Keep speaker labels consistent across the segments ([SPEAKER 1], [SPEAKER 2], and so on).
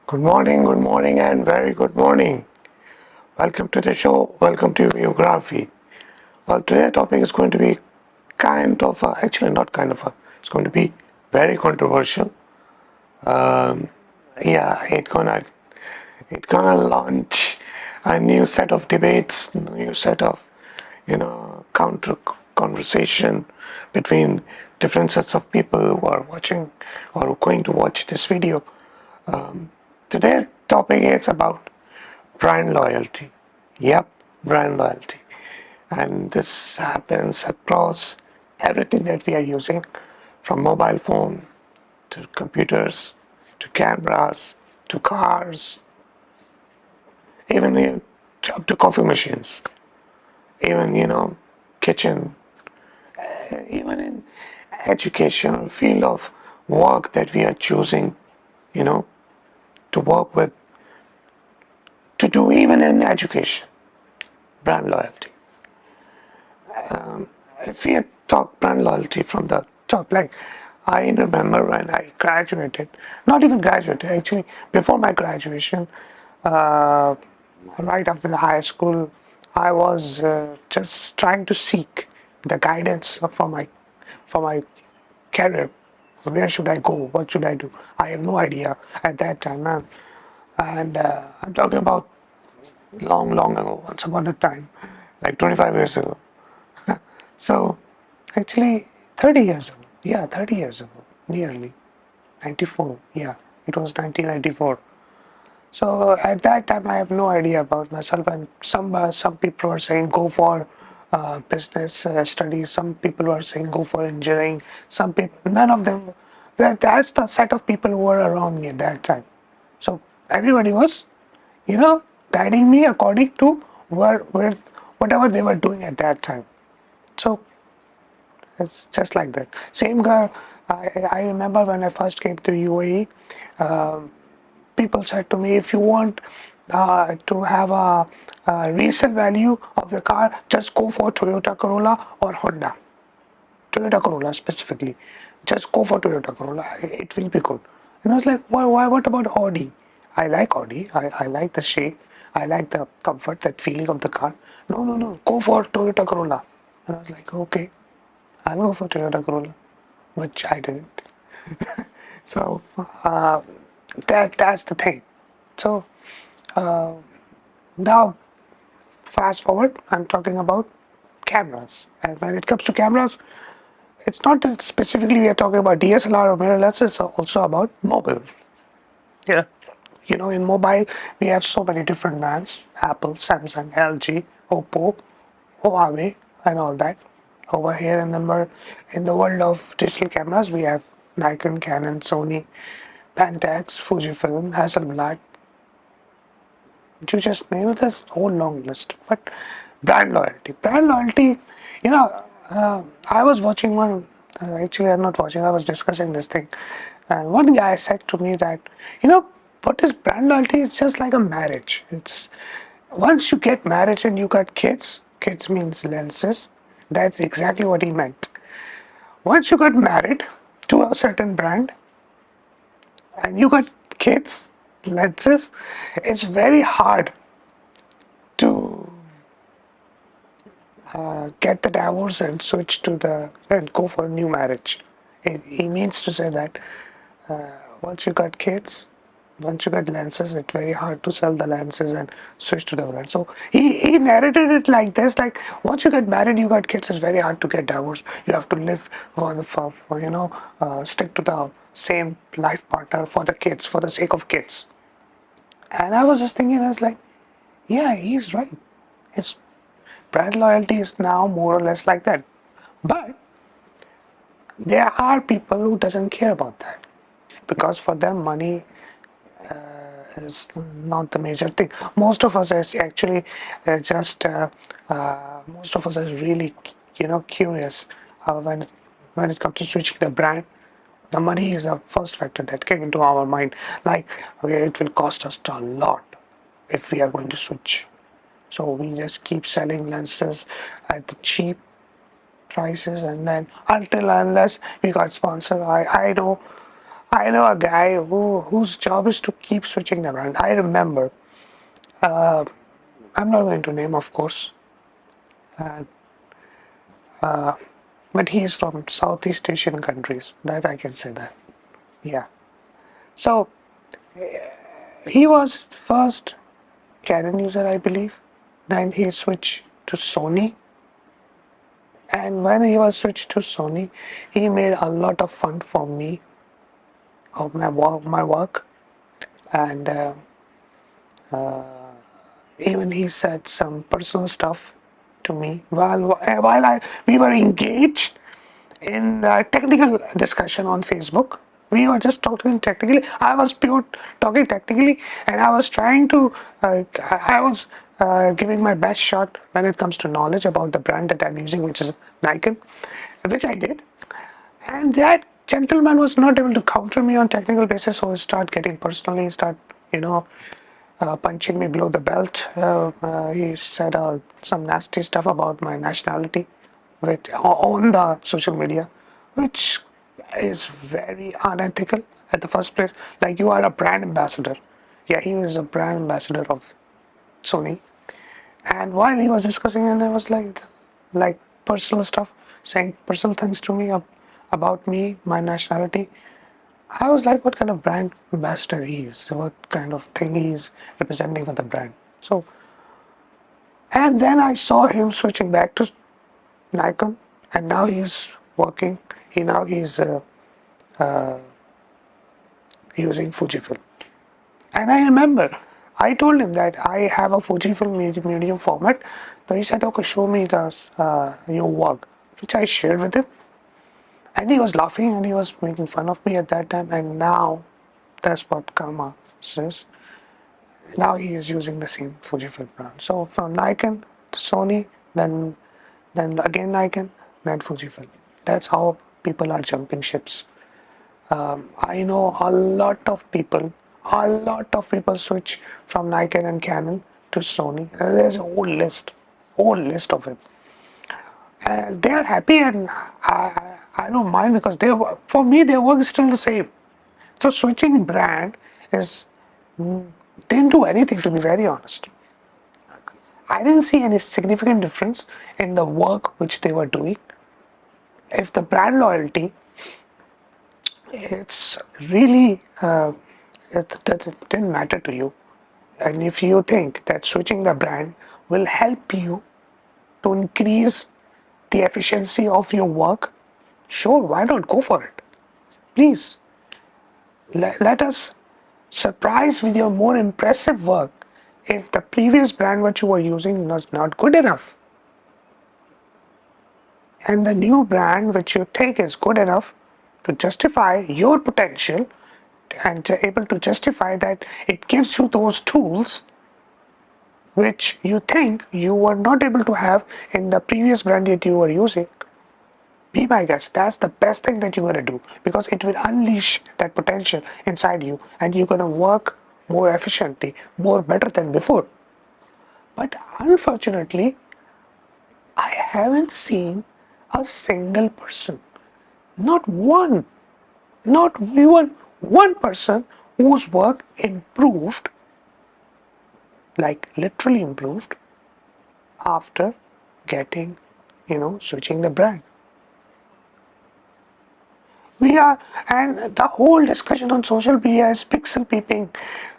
[SPEAKER 1] good morning, and very good morning. Welcome to the show. Welcome to VUEGRAPHY. Well, today's topic is going to be actually not it's going to be very controversial. Um, yeah, it gonna launch a new set of debates, new set of counter conversation between different sets of people who are watching or going to watch this video. Today's topic is about brand loyalty. Yep, brand loyalty. And this happens across everything that we are using, from mobile phone to computers to cameras to cars, even up to coffee machines, even kitchen, even in educational field of work that we are choosing, you know, to work with, to do even in education, brand loyalty. If we talk brand loyalty from the top, like I remember when I graduated, not even graduated, actually, before my graduation, uh, right after the high school, I was just trying to seek the guidance for my career. Where should I go? What should I do? I have no idea at that time, man. And I'm talking about long ago, once upon a time, like 25 years ago. So, actually, 30 years ago. Yeah, 30 years ago, nearly. 94. Yeah, it was 1994. So at that time, I have no idea about myself, and some people were saying go for business studies. Some people were saying go for engineering. Some people, none of them. That's the set of people who were around me at that time. So everybody was, you know, guiding me according to where whatever they were doing at that time. So it's just like that. Same guy. I remember when I first came to UAE, people said to me, if you want to have a resale value of the car, just go for Toyota Corolla or Honda. Toyota Corolla specifically. Just go for Toyota Corolla. It will be good. And I was like, why what about Audi? I like Audi. I like the shape. I like the comfort, that feeling of the car. No. Go for Toyota Corolla. And I was like, okay, I'll go for Toyota Corolla, which I didn't. So that's the thing. So now, fast forward, I'm talking about cameras. And when it comes to cameras, it's not that specifically we are talking about DSLR or mirrorless, it's also about mobile. Yeah. In mobile, we have so many different brands: Apple, Samsung, LG, Oppo, Huawei, and all that. Over here in the world of digital cameras, we have Nikon, Canon, Sony, Pentax, Fujifilm, Hasselblad. You just name this whole long list. But brand loyalty, you know, I was watching one. Actually, I'm not watching. I was discussing this thing, and one guy said to me that, you know, what is brand loyalty? It's just like a marriage. It's once you get married and you got kids. Kids means lenses. That's exactly what he meant. Once you got married to a certain brand and you got kids, lenses, it's very hard to get the divorce and switch to the and go for a new marriage. He means to say that once you got kids, once you got lenses, it's very hard to sell the lenses and switch to the brand. So he narrated it like this: like once you get married, you got kids, it's very hard to get divorced. You have to live stick to the same life partner for the kids, for the sake of kids. And I was just thinking, I was like, yeah, he's right. It's brand loyalty is now more or less like that. But there are people who doesn't care about that, because for them money is not the major thing. Most of us is actually just most of us are really curious when it comes to switching the brand. The money is the first factor that came into our mind. Like, okay, it will cost us a lot if we are going to switch. So we just keep selling lenses at the cheap prices, and then until unless we got sponsored. I know I know a guy whose job is to keep switching the brand. I remember. Uh, I'm not going to name, of course, uh, but he's from Southeast Asian countries. That I can say that. Yeah. So he was first Canon user, I believe. Then he switched to Sony. And when he was switched to Sony, he made a lot of fun for me of my work, and even he said some personal stuff to me while we were engaged in the technical discussion on Facebook. We were just talking technically. I was pure talking technically, and I was trying to. I was giving my best shot when it comes to knowledge about the brand that I'm using, which is Nikon, which I did. And that gentleman was not able to counter me on technical basis, so he start getting personally, start you know punching me below the belt. He said some nasty stuff about my nationality on the social media, which is very unethical at the first place. Like, you are a brand ambassador. Yeah, he was a brand ambassador of Sony. And while he was discussing, and I was like personal stuff, saying personal things to me about me, my nationality. I was like, what kind of brand ambassador he is? What kind of thing he's representing for the brand? So, and then I saw him switching back to Nikon, and now he's working. He's using Fujifilm. And I remember, I told him that I have a Fujifilm medium format. So he said, okay, show me your work, which I shared with him. And he was laughing and he was making fun of me at that time. And now, that's what karma says. Now he is using the same Fujifilm brand. So from Nikon to Sony, then again Nikon, then Fujifilm. That's how people are jumping ships. I know a lot of people switch from Nikon and Canon to Sony. There's a whole list of it. And they are happy, and I don't mind, because for me their work is still the same. So switching brand is didn't do anything, to be very honest. I didn't see any significant difference in the work which they were doing. If the brand loyalty, it's really it didn't matter to you, and if you think that switching the brand will help you to increase the efficiency of your work, sure, why not go for it? Please let us surprise with your more impressive work if the previous brand which you were using was not good enough. And the new brand which you think is good enough to justify your potential and able to justify that it gives you those tools which you think you were not able to have in the previous brand that you were using. Be my guest, that's the best thing that you're going to do, because it will unleash that potential inside you and you're going to work more efficiently, more better than before. But unfortunately, I haven't seen a single person, not one, not even one person whose work improved, like literally improved, after getting, switching the brand. We are, and the whole discussion on social media is pixel peeping.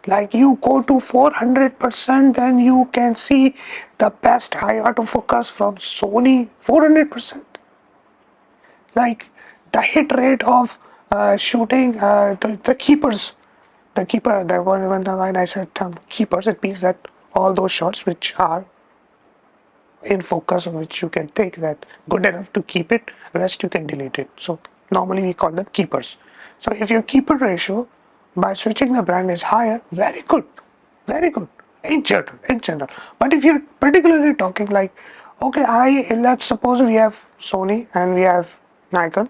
[SPEAKER 1] Like, you go to 400%, then you can see the best high autofocus from Sony. 400%. Like, the hit rate of shooting the keepers. The keeper, the one when I said keepers, it means that all those shots which are in focus, which you can take, that good enough to keep it, rest you can delete it. So normally we call them keepers. So if your keeper ratio by switching the brand is higher, very good, very good in general. But if you're particularly talking like, okay, let's suppose we have Sony and we have Nikon,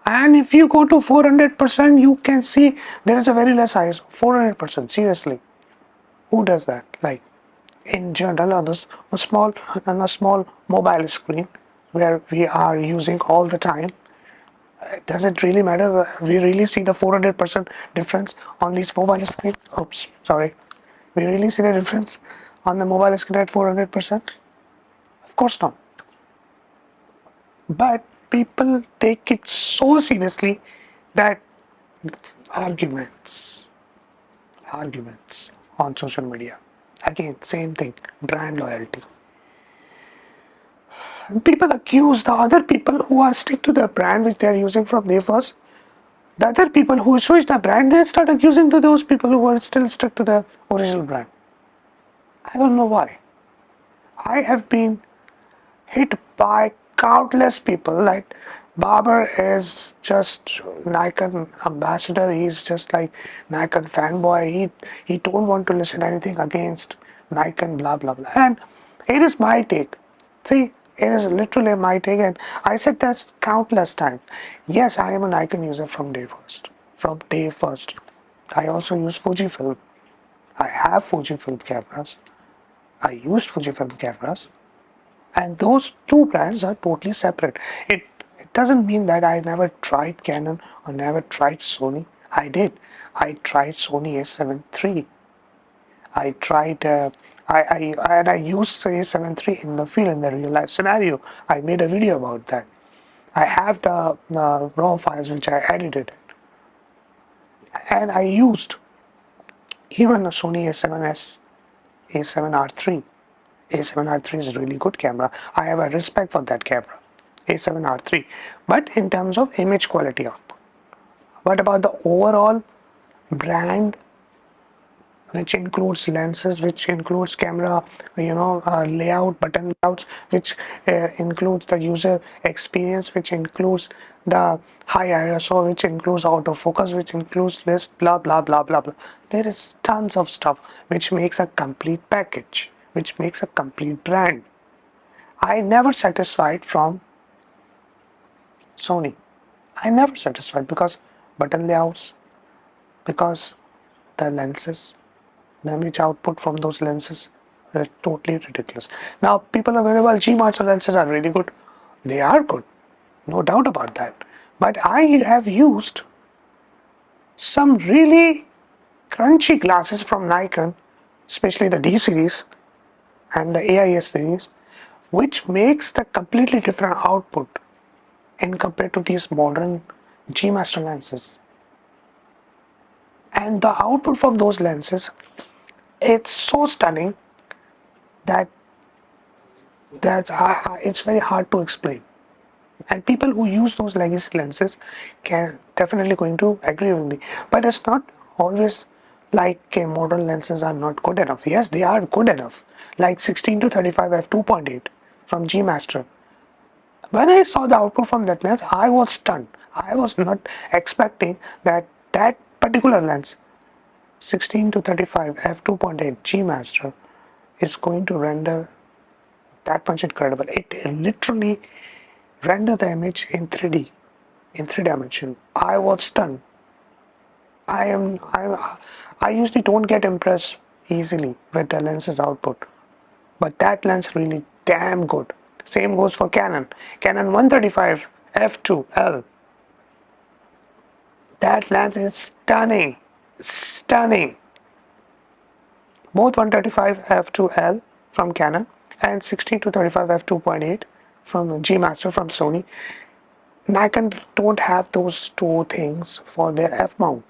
[SPEAKER 1] and if you go to 400%, you can see there is a very less ISO. 400%, seriously, who does that? Like, in general, on a small mobile screen where we are using all the time, Does it really matter? We really see the 400% difference on these mobile screen? Oops, sorry. We really see the difference on the mobile screen at 400%? Of course not. But people take it so seriously that arguments, arguments on social media. Again, same thing, brand loyalty. People accuse the other people who are stick to the brand which they are using from day first. The other people who switch the brand, they start accusing to those people who are still stuck to the original brand. I don't know why. I have been hit by countless people. Like Babar is just Nikon ambassador. He's just like Nikon fanboy. He don't want to listen anything against Nikon. Blah blah blah. And it is my take. See, it is literally my take, and I said this countless times. Yes, I am a Nikon user from day first. From day first, I also use Fujifilm. I have Fujifilm cameras. I used Fujifilm cameras. And those two brands are totally separate. It doesn't mean that I never tried Canon or never tried Sony. I did. I tried Sony A7 III. I tried I used the A7 III in the field in the real life scenario. I made a video about that. I have the raw files which I edited, and I used even a Sony A7S A7R3. A7R3 is a really good camera. I have a respect for that camera, A7R3. But in terms of image quality output, what about the overall brand, which includes lenses, which includes camera, layout, button layouts, which includes the user experience, which includes the high ISO, which includes autofocus, which includes list, blah blah blah blah blah. There is tons of stuff which makes a complete package, which makes a complete brand. I never satisfied from Sony. I never satisfied because button layouts, because the lenses, the image output from those lenses are totally ridiculous. Now people are very well, G Master lenses are really good. They are good, no doubt about that. But I have used some really crunchy glasses from Nikon, especially the D series and the AIS series, which makes the completely different output in compared to these modern G Master lenses. And the output from those lenses, it's so stunning that it's very hard to explain. And people who use those legacy lenses can definitely going to agree with me. But it's not always like modern lenses are not good enough. Yes, they are good enough. Like 16 to 35 f2.8 from G Master. When I saw the output from that lens, I was stunned. I was not expecting that that particular lens, 16 to 35 f2.8 G Master, is going to render that much incredible. It literally rendered the image in 3D, in 3 dimension. I was stunned. I usually don't get impressed easily with the lens's output, but that lens really damn good. Same goes for Canon. Canon 135 f2L. That lens is stunning, stunning. Both 135 f2L from Canon and 16 to 35 f2.8 from G Master from Sony. Nikon don't have those two things for their f mount.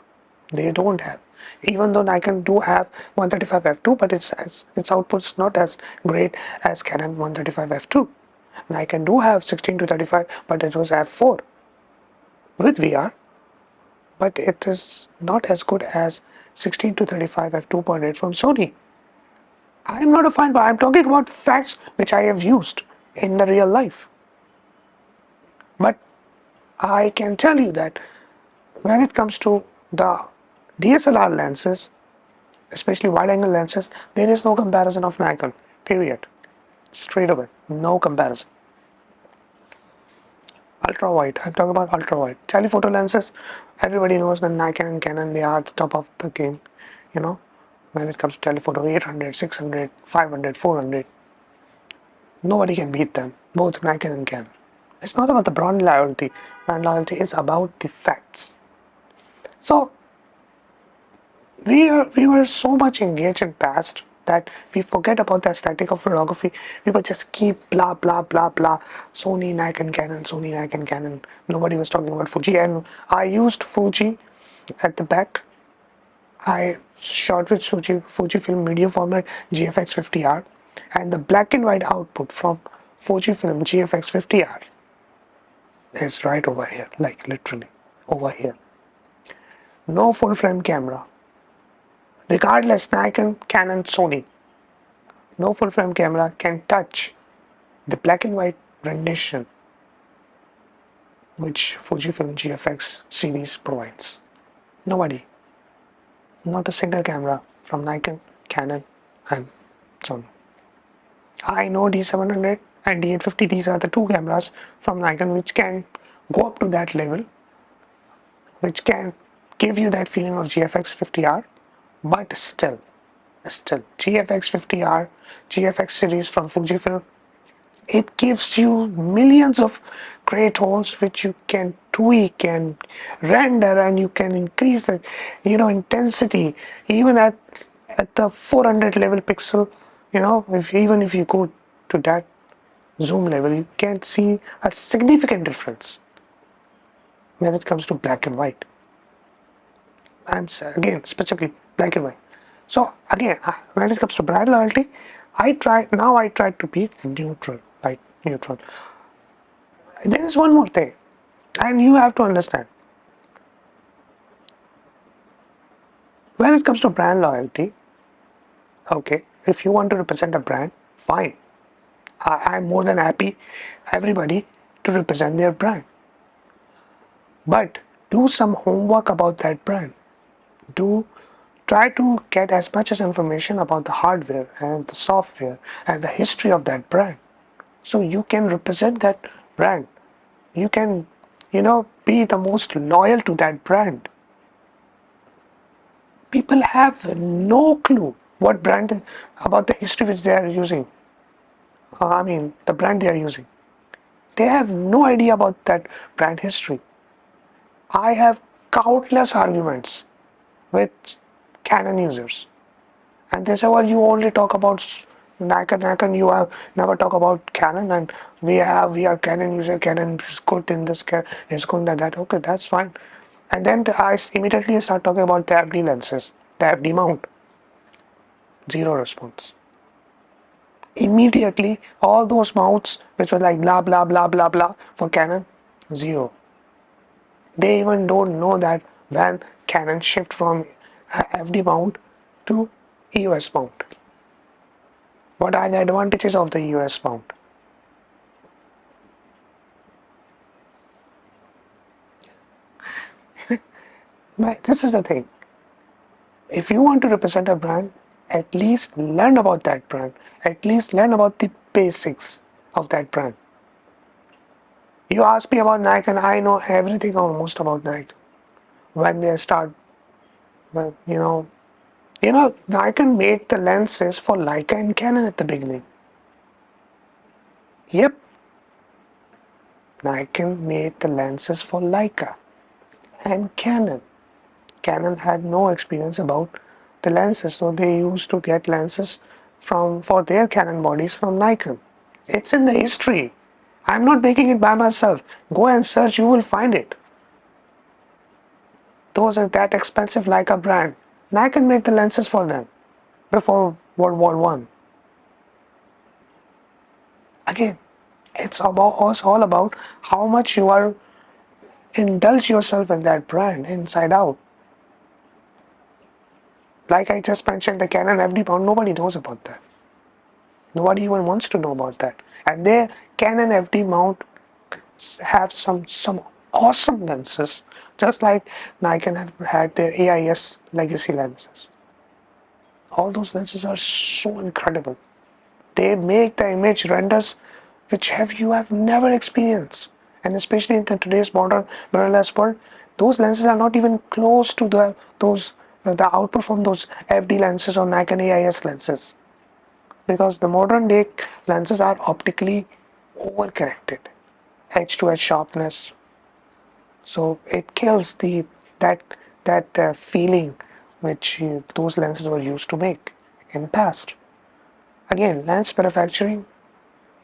[SPEAKER 1] They don't have. Even though Nikon do have 135 f2, but its output is not as great as Canon 135 f2. Nikon do have 16 to 35, but it was f4 with VR, but it is not as good as 16 to 35 f2.8 from Sony. I am not a fan, but I am talking about facts which I have used in the real life. But I can tell you that when it comes to the DSLR lenses, especially wide angle lenses, there is no comparison of Nikon, period. Straight away, no comparison. Ultra wide, I'm talking about ultra wide. Telephoto lenses, everybody knows that Nikon and Canon, they are at the top of the game, you know, when it comes to telephoto, 800, 600, 500, 400. Nobody can beat them, both Nikon and Canon. It's not about the brand loyalty. Brand loyalty is about the facts. So we were so much engaged in past that we forget about the aesthetic of photography. We would just keep blah blah blah blah. Sony, Nikon, Canon, Sony, Nikon, Canon. Nobody was talking about Fuji, and I used Fuji at the back. I shot with Fujifilm medium format GFX 50R, and the black and white output from Fujifilm GFX 50R is right over here, like literally over here. No full frame camera. Regardless, Nikon, Canon, Sony, no full frame camera can touch the black and white rendition which Fujifilm GFX series provides. Nobody. Not a single camera from Nikon, Canon, and Sony. I know D700 and D850, these are the two cameras from Nikon which can go up to that level, which can give you that feeling of GFX 50R, but still GFX 50R, GFX series from Fujifilm, it gives you millions of gray tones which you can tweak and render, and you can increase the intensity even at the 400 level pixel. Even if you go to that zoom level, you can see a significant difference when it comes to black and white. I'm again specifically black and white. So again, when it comes to brand loyalty, I try to be neutral, like neutral. There is one more thing, and you have to understand. When it comes to brand loyalty, okay, if you want to represent a brand, fine. I'm more than happy, everybody, to represent their brand. But do some homework about that brand. Do try to get as much as information about the hardware and the software and the history of that brand, so you can represent that brand. You can be the most loyal to that brand. People have no clue what brand, about the history which they are using. The brand they are using. They have no idea about that brand history. I have countless arguments with Canon users, and they say, well, you only talk about Nikon, you have never talk about Canon, and we are Canon user, Canon is good in this, is good in that. Okay, that's fine. And then I immediately start talking about the FD lenses, the FD mount. Zero response. Immediately, all those mounts which were like blah blah blah blah blah for Canon, zero. They even don't know that when Canon shift from FD mount to EOS mount. What are the advantages of the EOS mount? This is the thing. If you want to represent a brand, at least learn about that brand. At least learn about the basics of that brand. You ask me about Nikon, I know everything almost about Nikon. When they start, well, Nikon made the lenses for Leica and Canon at the beginning. Yep. Nikon made the lenses for Leica and Canon. Canon had no experience about the lenses, so they used to get lenses for their Canon bodies from Nikon. It's in the history. I'm not making it by myself. Go and search, you will find it. Those are that expensive Leica brand. Nikon made the lenses for them before World War One. Again, it's all about how much you are indulge yourself in that brand inside out. Like I just mentioned, the Canon FD mount, nobody knows about that. Nobody even wants to know about that. And their Canon FD mount have some awesome lenses, just like Nikon had their AIS legacy lenses. All those lenses are so incredible. They make the image renders which you have never experienced. And especially in today's modern mirrorless world, those lenses are not even close to the output from those FD lenses or Nikon AIS lenses, because the modern day lenses are optically overcorrected. edge-to-edge sharpness. So it kills that feeling which those lenses were used to make in the past. Again, lens manufacturing,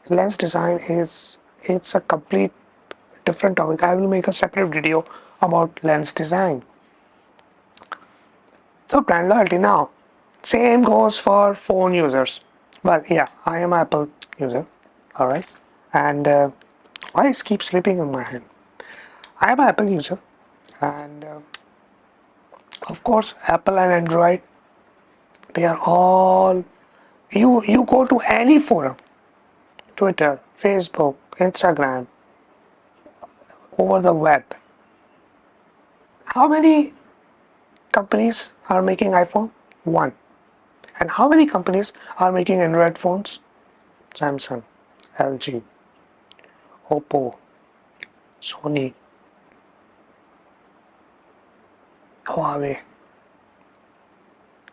[SPEAKER 1] lens design it's a complete different topic. I will make a separate video about lens design. So brand loyalty now, same goes for phone users. Well, yeah, I am Apple user, all right, and why is keep slipping in my hand? I am an Apple user, and of course, Apple and Android, they are all you go to any forum, Twitter, Facebook, Instagram, over the web. How many companies are making iPhone? One. And how many companies are making Android phones? Samsung, LG, Oppo, Sony, Huawei,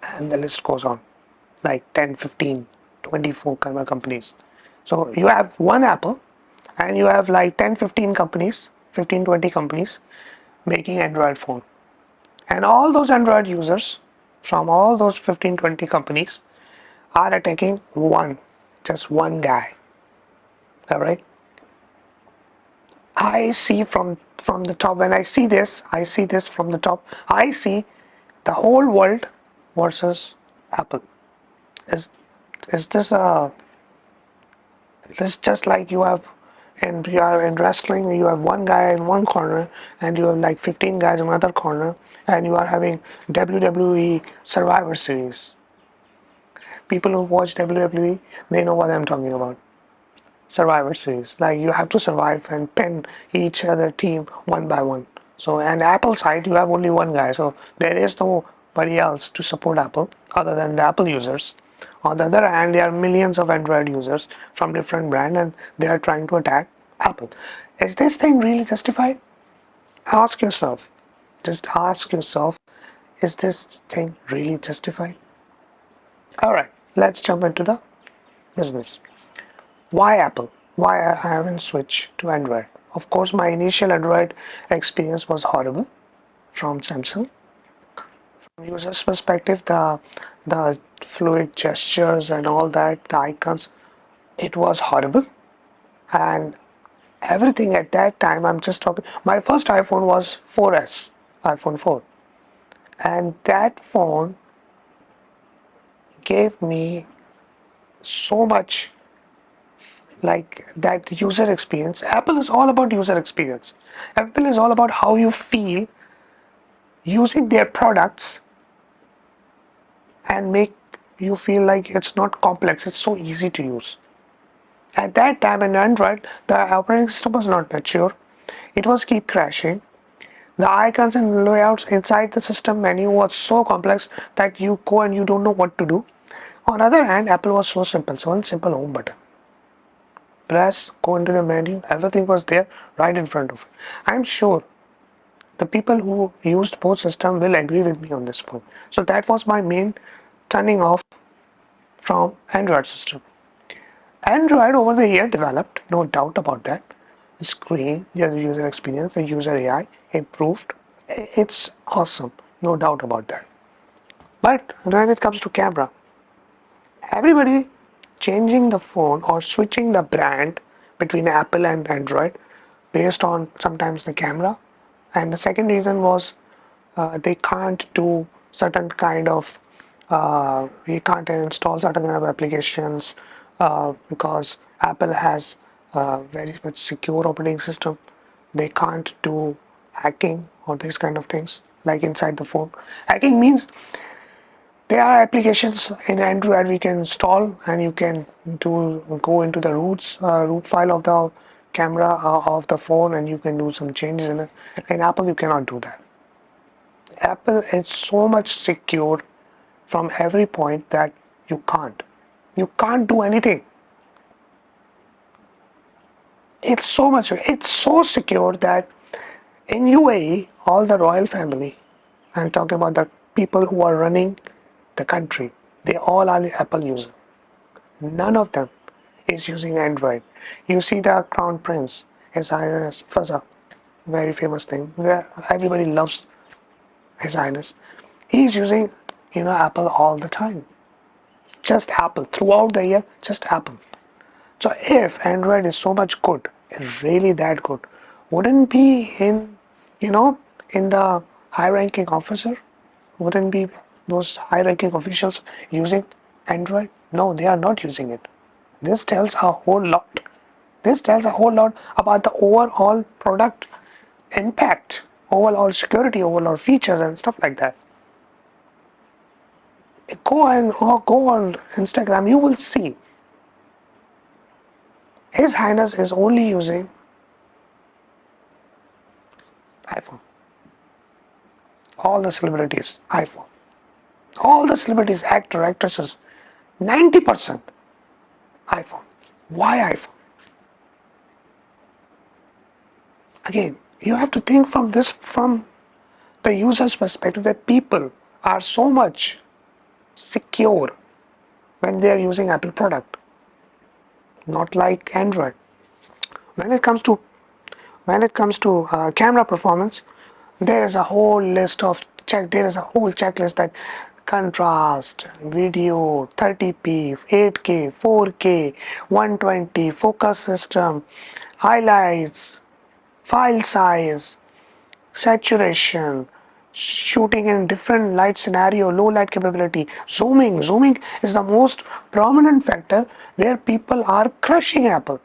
[SPEAKER 1] and the list goes on. Like 10, 15, 24 kind of companies. So you have one Apple and you have like 10, 15 companies, 15, 20 companies making Android phone. And all those Android users from all those 15, 20 companies are attacking just one guy. All right. I see from the top. When I see this from the top. I see the whole world versus Apple. Is is this a It's just like you have, and you are in wrestling, you have one guy in one corner, and you have like 15 guys in another corner, and you are having WWE Survivor Series. People who watch WWE, they know what I'm talking about. Survivor Series, like you have to survive and pin each other team one by one. So, and Apple side, you have only one guy, so there is nobody else to support Apple other than the Apple users. On the other hand, there are millions of Android users from different brands, and they are trying to attack Apple. Is this thing really justified? Ask yourself. Just ask yourself, is this thing really justified? All right, let's jump into the business. Why Apple? Why I haven't switched to Android? Of course, my initial Android experience was horrible from Samsung. From user's perspective, the fluid gestures and all that, the icons, it was horrible. And everything at that time, I'm just talking. My first iPhone was 4S, iPhone 4, and that phone gave me so much like that user experience. Apple is all about user experience. Apple is all about how you feel using their products and make you feel like it's not complex, it's so easy to use. At that time in Android, the operating system was not mature. It was keep crashing. The icons and layouts inside the system menu was so complex that you go and you don't know what to do. On the other hand, Apple was so simple. So one simple home button. Press, go into the menu, everything was there right in front of it. I'm sure the people who used both systems will agree with me on this point. So that was my main turning off from Android system. Android over the year developed, no doubt about that. The screen, the user experience, the user AI improved. It's awesome, no doubt about that. But when it comes to camera, everybody changing the phone or switching the brand between Apple and Android based on sometimes the camera, and the second reason was they can't do certain kind of we can't install certain kind of applications because Apple has very much secure operating system. They can't do hacking or these kind of things like inside the phone. Hacking means there are applications in Android we can install, and you can go into the root file of the camera of the phone, and you can do some changes in it. In Apple, you cannot do that. Apple is so much secure from every point that you can't do anything. It's so secure that in UAE, all the royal family, I'm talking about the people who are running the country, they all are Apple user. None of them is using Android. You see the crown prince, His Highness Fuzzer, very famous thing. Where everybody loves His Highness. He's using, Apple all the time. Just Apple throughout the year. Just Apple. So if Android is so much good, really that good, wouldn't be you know, in the high-ranking officer? Wouldn't be those high-ranking officials using Android? No, they are not using it. This tells a whole lot. This tells a whole lot about the overall product impact, overall security, overall features, and stuff like that. Go on Instagram, you will see His Highness is only using iPhone. All the celebrities, iPhone. All the celebrities, actor, actresses, 90% iPhone. Why iPhone? Again, you have to think from the user's perspective that people are so much secure when they are using Apple product, not like Android. When it comes to camera performance, there is a whole list of there is a whole checklist that contrast, video, 30p, 8K, 4K, 120, focus system, highlights, file size, saturation, shooting in different light scenario, low light capability, zooming is the most prominent factor where people are crushing Apple.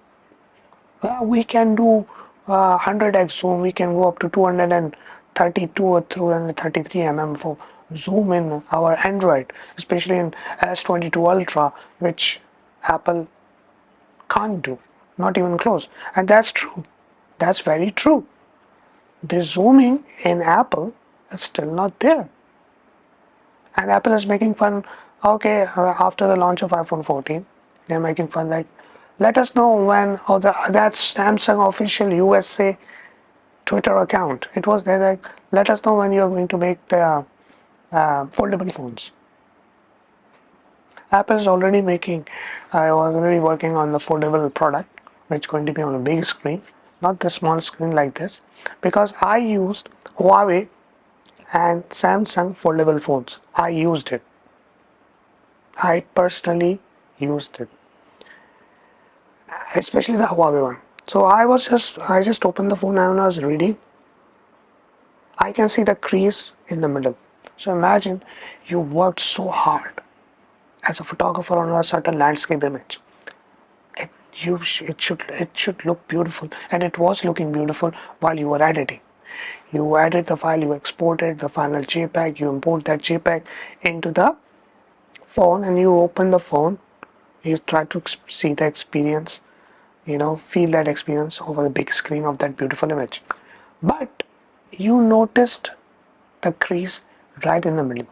[SPEAKER 1] We can do 100x zoom, we can go up to 232 or 233 for zoom in our Android, especially in S22 Ultra, which Apple can't do, not even close. And that's true. That's very true. The zooming in Apple is still not there. And Apple is making fun, okay, after the launch of iPhone 14, they're making fun like, let us know when, that's Samsung official USA Twitter account. It was there like, let us know when you're going to make the foldable phones. Apple is already I was already working on the foldable product, which is going to be on a big screen, not the small screen like this, because I used Huawei and Samsung foldable phones. I used it. I personally used it, especially the Huawei one. So I just opened the phone and I was reading. I can see the crease in the middle. So imagine you worked so hard as a photographer on a certain landscape image. It should look beautiful, and it was looking beautiful while you were editing. You edit the file, you exported the final JPEG, you import that JPEG into the phone, and you open the phone. You try to see the experience, feel that experience over the big screen of that beautiful image. But you noticed the crease right in the middle,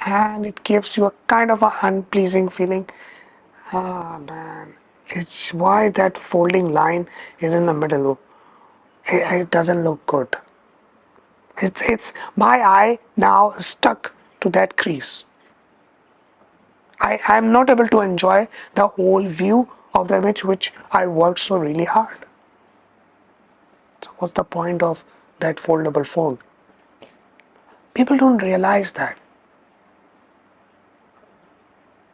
[SPEAKER 1] and it gives you a kind of a unpleasing feeling. Ah man, it's why that folding line is in the middle. It doesn't look good. It's my eye now stuck to that crease. I'm not able to enjoy the whole view of the image which I worked so really hard. So what's the point of that foldable phone? People don't realize that.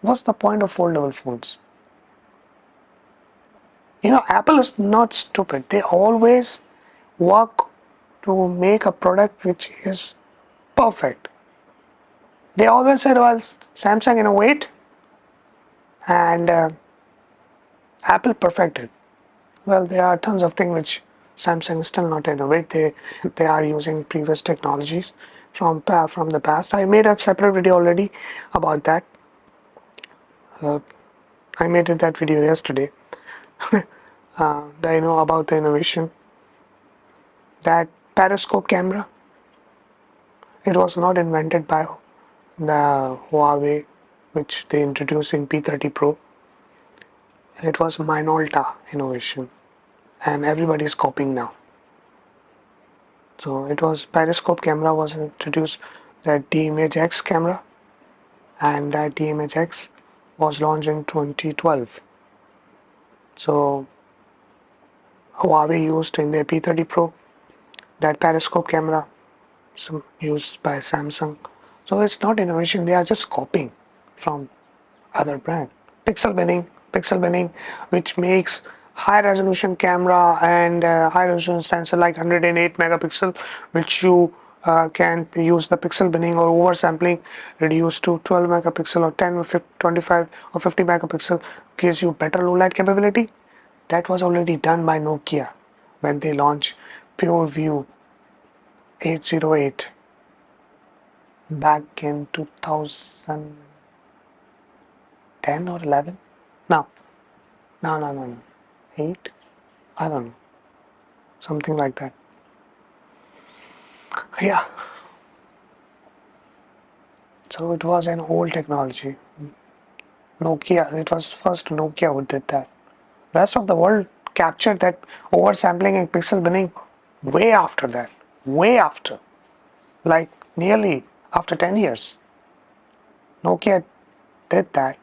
[SPEAKER 1] What's the point of foldable phones? Apple is not stupid. They always work to make a product which is perfect. They always said, well, Samsung innovate and Apple perfected. Well, there are tons of things which Samsung is still not innovate. They are using previous technologies from the past. I made a separate video already about that. I made that video yesterday. About the innovation. That periscope camera, it was not invented by the Huawei, which they introduced in P30 Pro. It was Minolta innovation, and everybody is copying now. So it was periscope camera was introduced, that D-Image X camera, and that D-Image X was launched in 2012. So Huawei used in their P30 Pro, that periscope camera, some used by Samsung. So it's not innovation, they are just copying from other brand. Pixel binning, which makes high resolution camera and high resolution sensor like 108 megapixel, which you can use the pixel binning or oversampling, reduce to 12 megapixel or 10 or 25 or 50 megapixel, gives you better low light capability. That was already done by Nokia when they launched PureView 808 back in 2010 or 11. No, no. 8? I don't know. Something like that. Yeah. So it was an old technology. Nokia, it was first Nokia who did that. Rest of the world captured that oversampling and pixel binning way after that. Way after. Like nearly after 10 years. Nokia did that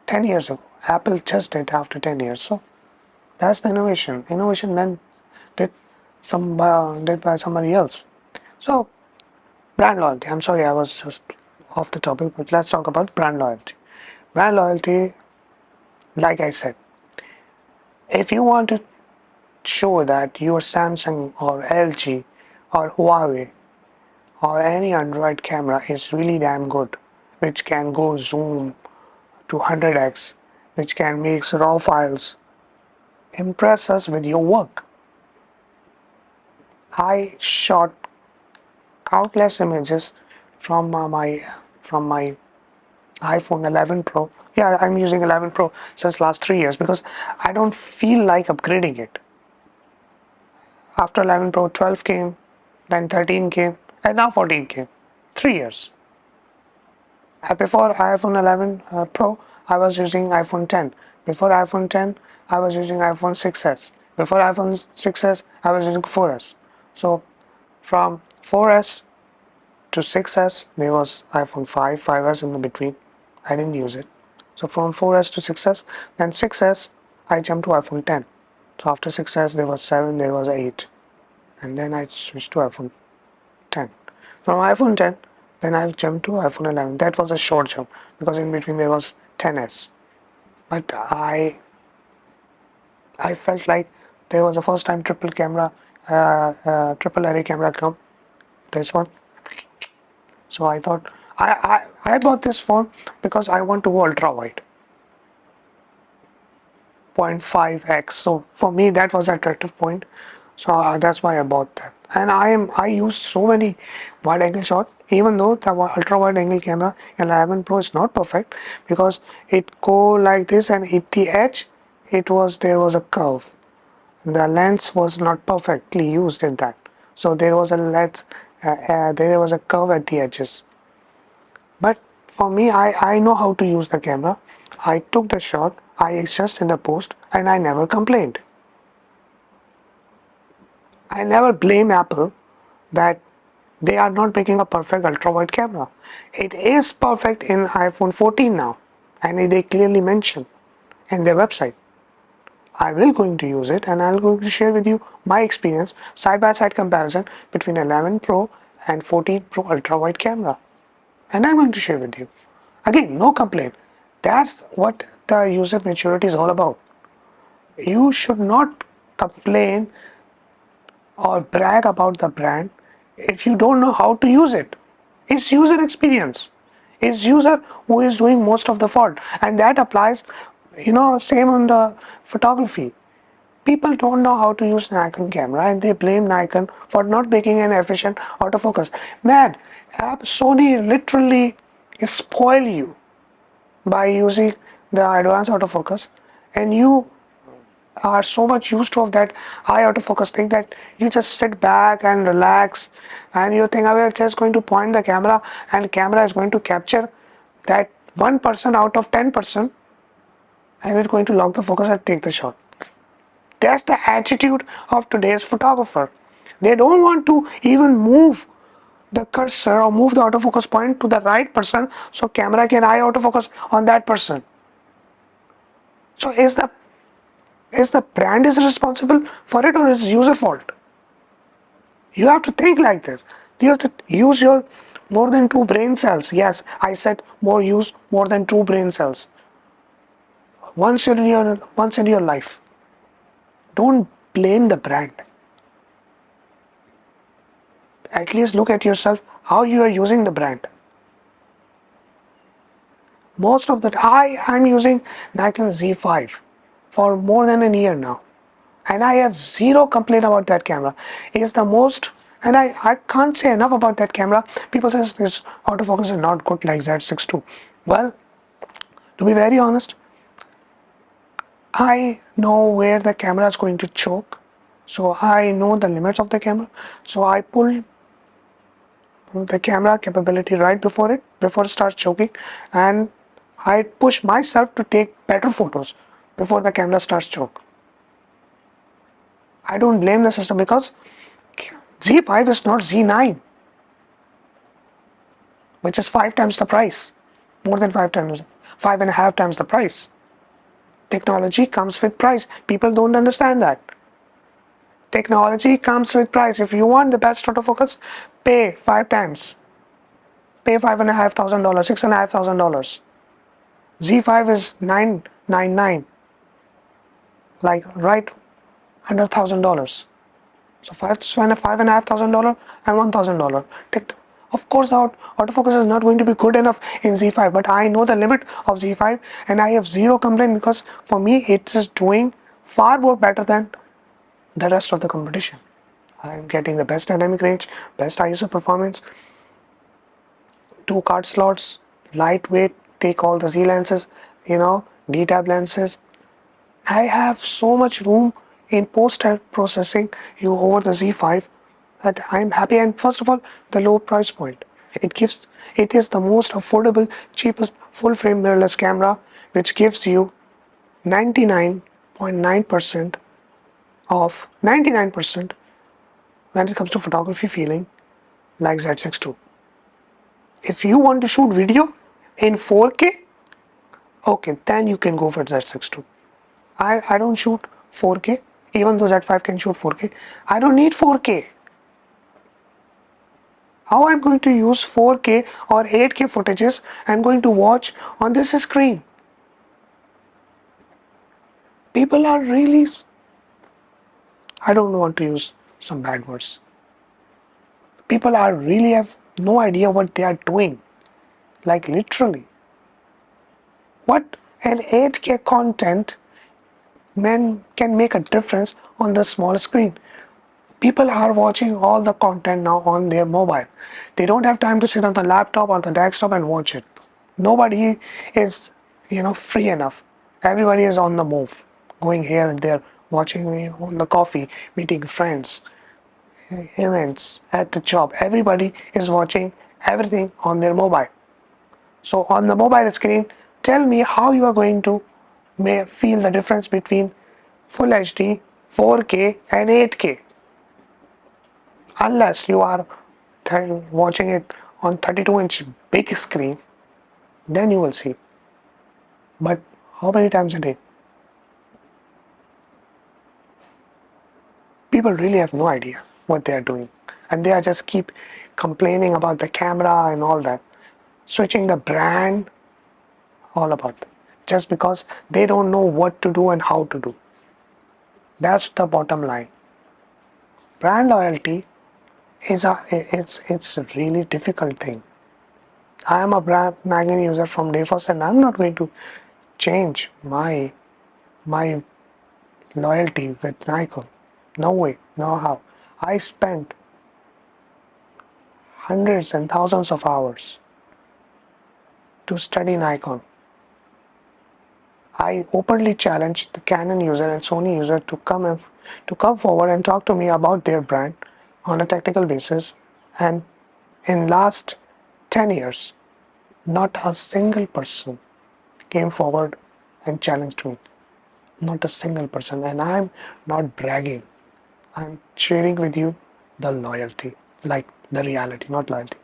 [SPEAKER 1] 10 years ago. Apple just did after 10 years. So that's the innovation. Innovation then did did by somebody else. So brand loyalty. I'm sorry, I was just off the topic, but let's talk about brand loyalty. Brand loyalty, like I said, if you want to show that your Samsung or LG or Huawei or any Android camera is really damn good, which can go zoom to 100x, which can make raw files, impress us with your work. I shot countless images from my iPhone 11 Pro. Yeah, I'm using 11 Pro since last 3 years because I don't feel like upgrading it. After 11 Pro, 12 came, then 13 came, and now 14 came. 3 years. Before iPhone 11 Pro, I was using iPhone 10. Before iPhone 10, I was using iPhone 6s. Before iPhone 6s, I was using 4s. So from 4s to 6s, there was iPhone 5, 5s in the between. I didn't use it. So from 4s to 6s, then 6s, I jumped to iPhone 10. So after 6s, there was 7, there was 8. And then I switched to iPhone 10. From iPhone 10, then I jumped to iPhone 11. That was a short jump because in between there was 10s. But I felt like there was a first time triple camera, triple array camera come. This one. So I thought I bought this phone because I want to go ultra wide. 0.5x. So for me that was an attractive point. So that's why I bought that. And I use so many wide angle shot. Even though the ultra wide angle camera in 11 Pro is not perfect because it go like this and hit the edge. There was a curve. The lens was not perfectly used in that. So there was a lens. There was a curve at the edges. But for me, I know how to use the camera. I took the shot, I adjusted in the post, and I never complained. I never blame Apple that they are not making a perfect ultra wide camera. It is perfect in iPhone 14 now, and they clearly mention in their website. I will going to use it and I'll going to share with you my experience side by side comparison between 11 Pro and 14 Pro ultra wide camera. And I'm going to share with you. Again, no complaint. That's what the user maturity is all about. You should not complain or brag about the brand if you don't know how to use it. It's user experience. It's user who is doing most of the fault. And that applies, same on the photography. People don't know how to use Nikon camera and they blame Nikon for not making an efficient autofocus. Man, Sony literally spoil you by using the advanced autofocus, and you are so much used to of that high autofocus thing that you just sit back and relax and you think we're just going to point the camera and camera is going to capture that 1% out of 10% and it's going to lock the focus and take the shot. That's the attitude of today's photographer. They don't want to even move the cursor or move the autofocus point to the right person so camera can eye autofocus on that person. So is the Is the brand is responsible for it, or is user fault? You have to think like this. You have to use your more than two brain cells. Yes, I said use more than two brain cells once in your life. Don't blame the brand. At least look at yourself how you are using the brand. Most of the I'm using Nikon Z5 for more than a year now, and I have zero complaint about that camera. It is the most, and I can't say enough about that camera. People say this autofocus is not good like Z6 II. Well, to be very honest, I know where the camera is going to choke, so I know the limits of the camera. So I pull the camera capability right before it starts choking, and I push myself to take better photos before the camera starts choke. I don't blame the system because Z5 is not Z9, which is 5 times the price, more than 5 times, 5.5 times the price. Technology comes with price. People don't understand that. Technology comes with price. If you want the best autofocus, pay 5 times. Pay $5,500, $6,500. Z5 is 999, like right under $1,000. So $5,500 and $1,000. Of course, our autofocus is not going to be good enough in Z5, but I know the limit of Z5, and I have zero complaint because for me it is doing far more better than the rest of the competition. I am getting the best dynamic range, best ISO performance, two card slots, lightweight, take all the Z lenses, D-tab lenses. I have so much room in post processing you over the Z5 that I'm happy. And first of all, the low price point. It is the most affordable, cheapest full frame mirrorless camera, which gives you 99.9% of 99% when it comes to photography feeling like Z6 II. If you want to shoot video in 4K, okay, then you can go for Z6 II. I don't shoot 4K, even though Z5 can shoot 4K. I don't need 4K. How I'm going to use 4K or 8K footages I'm going to watch on this screen? People are really, I don't want to use some bad words. People are really have no idea what they are doing. Like literally. What an 8K content can make a difference on the small screen. People are watching all the content now on their mobile. They don't have time to sit on the laptop or the desktop and watch it. Nobody is, free enough. Everybody is on the move, going here and there, watching on the coffee, meeting friends, events at the job. Everybody is watching everything on their mobile. So on the mobile screen, tell me how you are going to feel the difference between Full HD, 4K and 8K. Unless you are watching it on 32-inch big screen, then you will see. But how many times a day? People really have no idea what they are doing, and they are just keep complaining about the camera and all that, switching the brand, all about that, just because they don't know what to do and how to do. That's the bottom line. Brand loyalty it's a really difficult thing. I am a brand magazine user from day first, and I'm not going to change my loyalty with Nikon. No way, no how. I spent hundreds and thousands of hours to study Nikon. I openly challenged the Canon user and Sony user to come forward and talk to me about their brand on a technical basis. And in last 10 years, not a single person came forward and challenged me. Not a single person. And I'm not bragging. I'm sharing with you the loyalty, like the reality, not loyalty.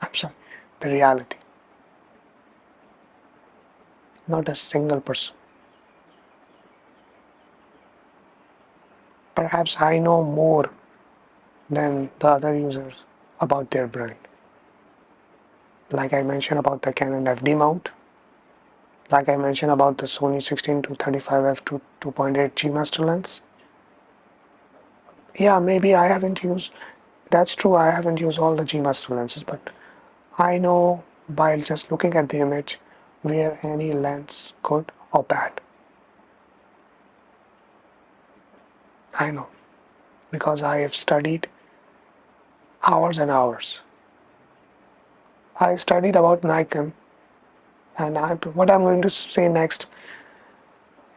[SPEAKER 1] I'm sorry, the reality. Not a single person. perhaps I know more than the other users about their brand. Like I mentioned about the Canon FD mount, like I mentioned about the Sony 16 to 35 f2.8 G master lens. Yeah, maybe I haven't used, that's true, I haven't used all the G master lenses, but I know by just looking at the image where any lens good or bad. I know because I have studied hours and hours. I studied about Nikon, and what I'm going to say next,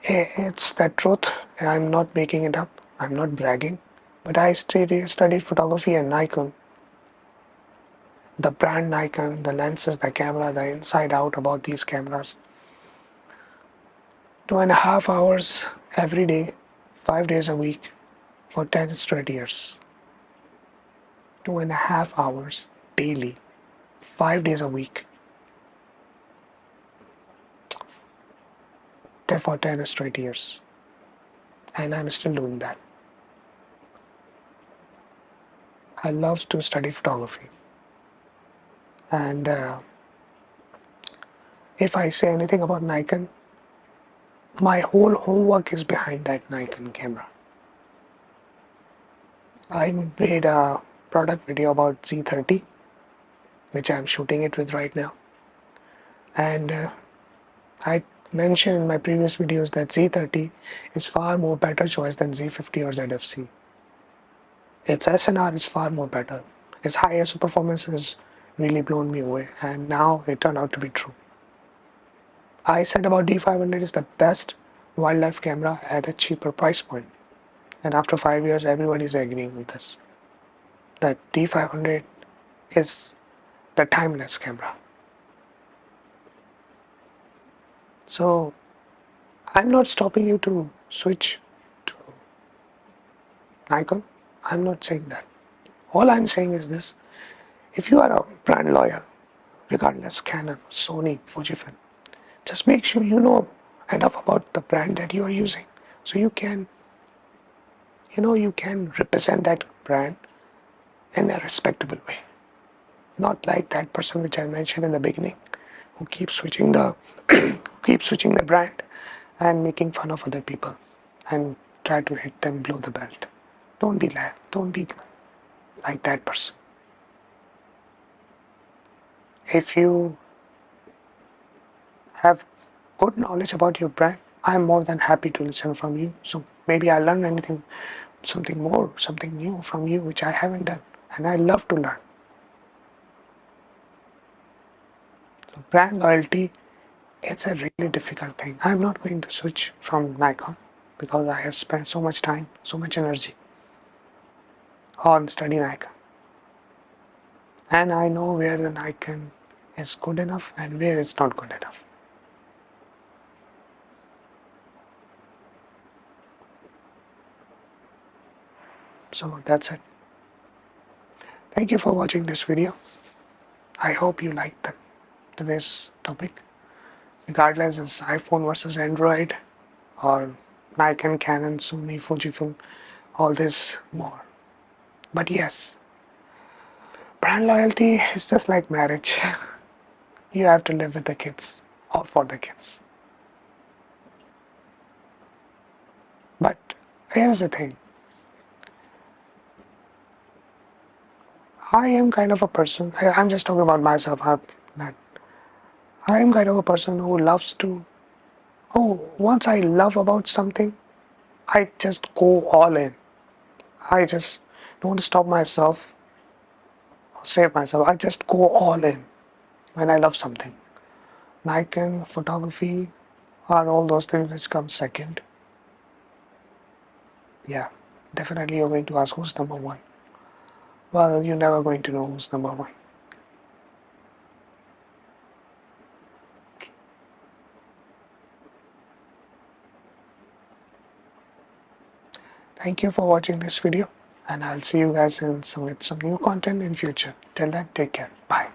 [SPEAKER 1] it's the truth. I'm not making it up. I'm not bragging, but I studied photography and Nikon, the brand Nikon, the lenses, the camera, the inside out about these cameras. 2.5 hours every day, 5 days a week for 10 straight years. 2.5 hours daily, 5 days a week for 10 straight years. And I'm still doing that. I love to study photography. And if I say anything about Nikon, my whole homework is behind that Nikon camera. I made a product video about Z30, which I'm shooting it with right now. And I mentioned in my previous videos that Z30 is far more better choice than Z50 or ZFC. Its SNR is far more better. Its high ISO performance has really blown me away, and now it turned out to be true. I said about D500 is the best wildlife camera at a cheaper price point. And after 5 years, everybody is agreeing on this. That D500 is the timeless camera. So I'm not stopping you to switch to Nikon. I'm not saying that. All I'm saying is this. If you are a brand loyal, regardless Canon, Sony, Fujifilm, just make sure you know enough about the brand that you are using. So you can represent that brand in a respectable way. Not like that person which I mentioned in the beginning, who keeps switching the brand and making fun of other people and try to hit them below the belt. Don't be like that person. If you have good knowledge about your brand, I'm more than happy to listen from you. So maybe I learn something more, something new from you which I haven't done, and I love to learn. So brand loyalty, it's a really difficult thing. I'm not going to switch from Nikon because I have spent so much time, so much energy on studying Nikon. And I know where the Nikon is good enough and where it's not good enough. So that's it. Thank you for watching this video. I hope you liked today's topic. Regardless it's iPhone versus Android or Nikon, Canon, Sony, Fujifilm, all this more. But yes, brand loyalty is just like marriage. You have to live with the kids or for the kids. But here's the thing. I am kind of a person, I'm just talking about myself, I am kind of a person who once I love about something, I just go all in. I just don't stop myself, or save myself, I just go all in when I love something. Nikon, photography, are all those things which come second. Yeah, definitely you're going to ask who's number one. Well, you're never going to know who's number one. Thank you for watching this video, and I'll see you guys with some new content in future. Till then, take care. Bye.